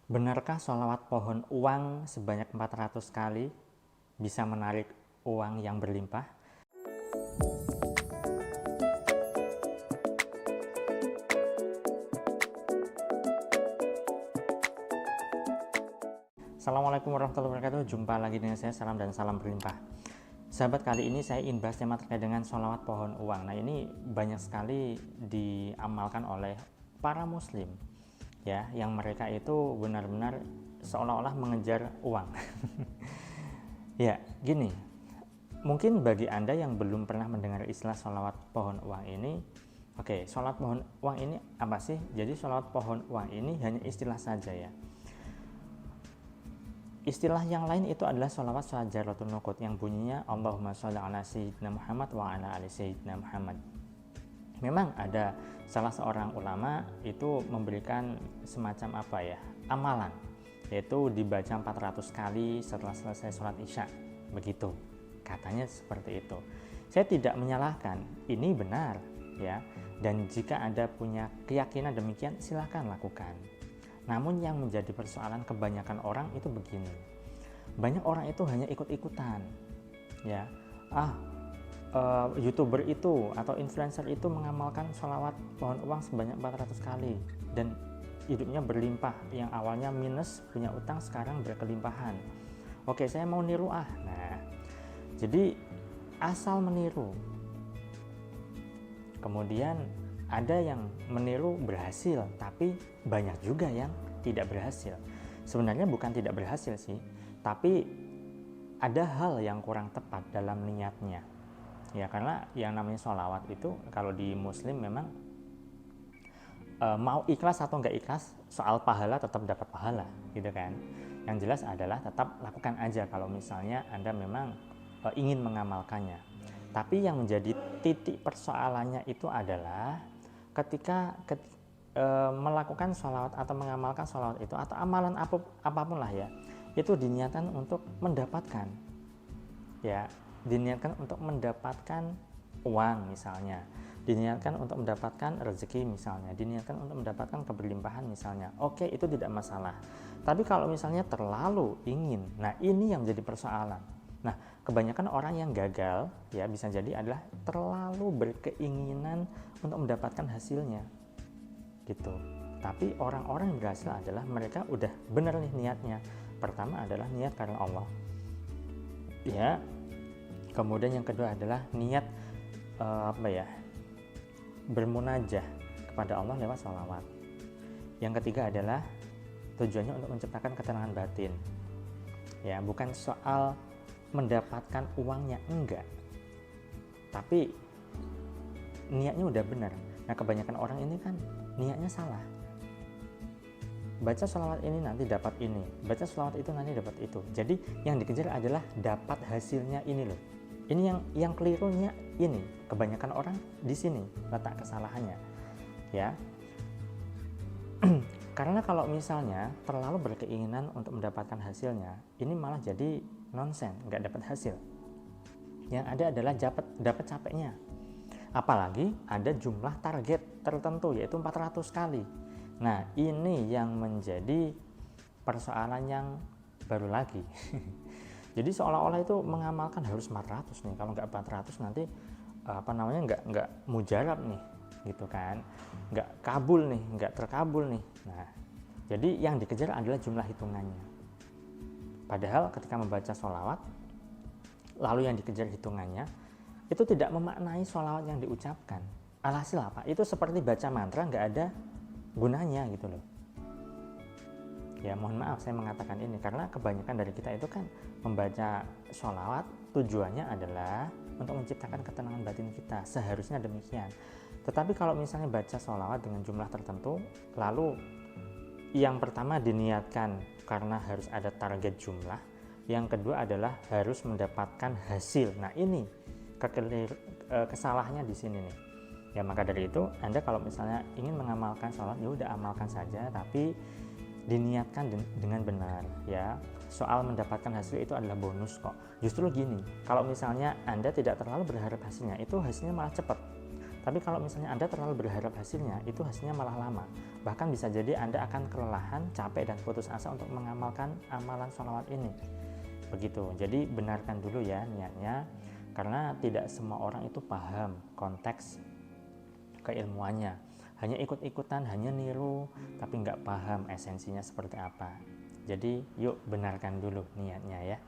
Benarkah sholawat pohon uang sebanyak 400 kali bisa menarik uang yang berlimpah? Assalamualaikum warahmatullahi wabarakatuh. Jumpa lagi dengan saya, salam dan salam berlimpah. Sahabat, kali ini saya ingin bahas tema terkait dengan sholawat pohon uang. Nah, ini banyak sekali diamalkan oleh para muslim, ya, yang mereka itu benar-benar seolah-olah mengejar uang. Ya, gini, mungkin bagi Anda yang belum pernah mendengar istilah sholawat pohon uang ini, oke, sholawat pohon uang ini apa sih? Jadi sholawat pohon uang ini hanya istilah saja, ya. Istilah yang lain itu adalah sholawat syajaratul nukut yang bunyinya Allahumma sholli ala sayyidina Muhammad wa ala ali sayyidina Muhammad. Memang ada salah seorang ulama itu memberikan semacam amalan, yaitu dibaca 400 kali setelah selesai sholat isya, begitu katanya, seperti itu. Saya tidak menyalahkan, ini benar, ya, dan jika Anda punya keyakinan demikian, silahkan lakukan. Namun yang menjadi persoalan kebanyakan orang itu begini, banyak orang itu hanya ikut-ikutan, ya. YouTuber itu atau influencer itu mengamalkan sholawat pohon uang sebanyak 400 kali dan hidupnya berlimpah, yang awalnya minus punya utang sekarang berkelimpahan. Oke, saya mau niru. Nah, jadi asal meniru, kemudian ada yang meniru berhasil, tapi banyak juga yang tidak berhasil. Sebenarnya bukan tidak berhasil sih, tapi ada hal yang kurang tepat dalam niatnya. Ya, karena yang namanya sholawat itu kalau di muslim memang mau ikhlas atau nggak ikhlas, soal pahala tetap dapat pahala, gitu kan. Yang jelas adalah tetap lakukan aja kalau misalnya Anda memang ingin mengamalkannya. Tapi yang menjadi titik persoalannya itu adalah ketika melakukan sholawat atau mengamalkan sholawat itu atau amalan apapun lah, ya, itu diniatkan untuk mendapatkan, ya, diniatkan untuk mendapatkan uang misalnya, diniatkan untuk mendapatkan rezeki misalnya, diniatkan untuk mendapatkan keberlimpahan misalnya. Oke, itu tidak masalah. Tapi kalau misalnya terlalu ingin, nah ini yang menjadi persoalan. Nah, kebanyakan orang yang gagal, ya, bisa jadi adalah terlalu berkeinginan untuk mendapatkan hasilnya, gitu. Tapi orang-orang yang berhasil adalah mereka udah bener nih niatnya. Pertama adalah niat karena Allah, ya. Kemudian yang kedua adalah niat bermunajah kepada Allah lewat sholawat. Yang ketiga adalah tujuannya untuk menciptakan ketenangan batin, ya, bukan soal mendapatkan uangnya, enggak, tapi niatnya udah benar. Nah, kebanyakan orang ini kan niatnya salah. Baca sholawat ini nanti dapat ini, baca sholawat itu nanti dapat itu. Jadi yang dikejar adalah dapat hasilnya ini loh. Ini yang kelirunya ini. Kebanyakan orang di sini letak kesalahannya, ya. Karena kalau misalnya terlalu berkeinginan untuk mendapatkan hasilnya, ini malah jadi nonsen, nggak dapat hasil. Yang ada adalah dapat capeknya. Apalagi ada jumlah target tertentu, yaitu 400 kali. Nah, ini yang menjadi persoalan yang baru lagi. Jadi seolah-olah itu mengamalkan harus 400 nih, kalau nggak 400 nanti nggak mujarab nih, gitu kan, nggak kabul nih, nggak terkabul nih. Nah, jadi yang dikejar adalah jumlah hitungannya. Padahal ketika membaca sholawat, lalu yang dikejar hitungannya, itu tidak memaknai sholawat yang diucapkan. Alhasil apa? Itu seperti baca mantra, nggak ada gunanya, gitu loh. Ya, mohon maaf saya mengatakan ini, karena kebanyakan dari kita itu kan membaca sholawat tujuannya adalah untuk menciptakan ketenangan batin kita. Seharusnya demikian. Tetapi kalau misalnya baca sholawat dengan jumlah tertentu, lalu yang pertama diniatkan karena harus ada target jumlah, yang kedua adalah harus mendapatkan hasil. Nah, ini kesalahannya di sini nih. Ya, maka dari itu Anda kalau misalnya ingin mengamalkan sholat, ya udah amalkan saja, tapi diniatkan dengan benar, ya. Soal mendapatkan hasil itu adalah bonus kok. Justru gini, kalau misalnya Anda tidak terlalu berharap hasilnya, itu hasilnya malah cepat. Tapi kalau misalnya Anda terlalu berharap hasilnya, itu hasilnya malah lama. Bahkan bisa jadi Anda akan kelelahan, capek, dan putus asa untuk mengamalkan amalan sholawat ini. Begitu. Jadi benarkan dulu ya niatnya, karena tidak semua orang itu paham konteks keilmuannya. Hanya ikut-ikutan, hanya niru, tapi nggak paham esensinya seperti apa. Jadi yuk benarkan dulu niatnya ya.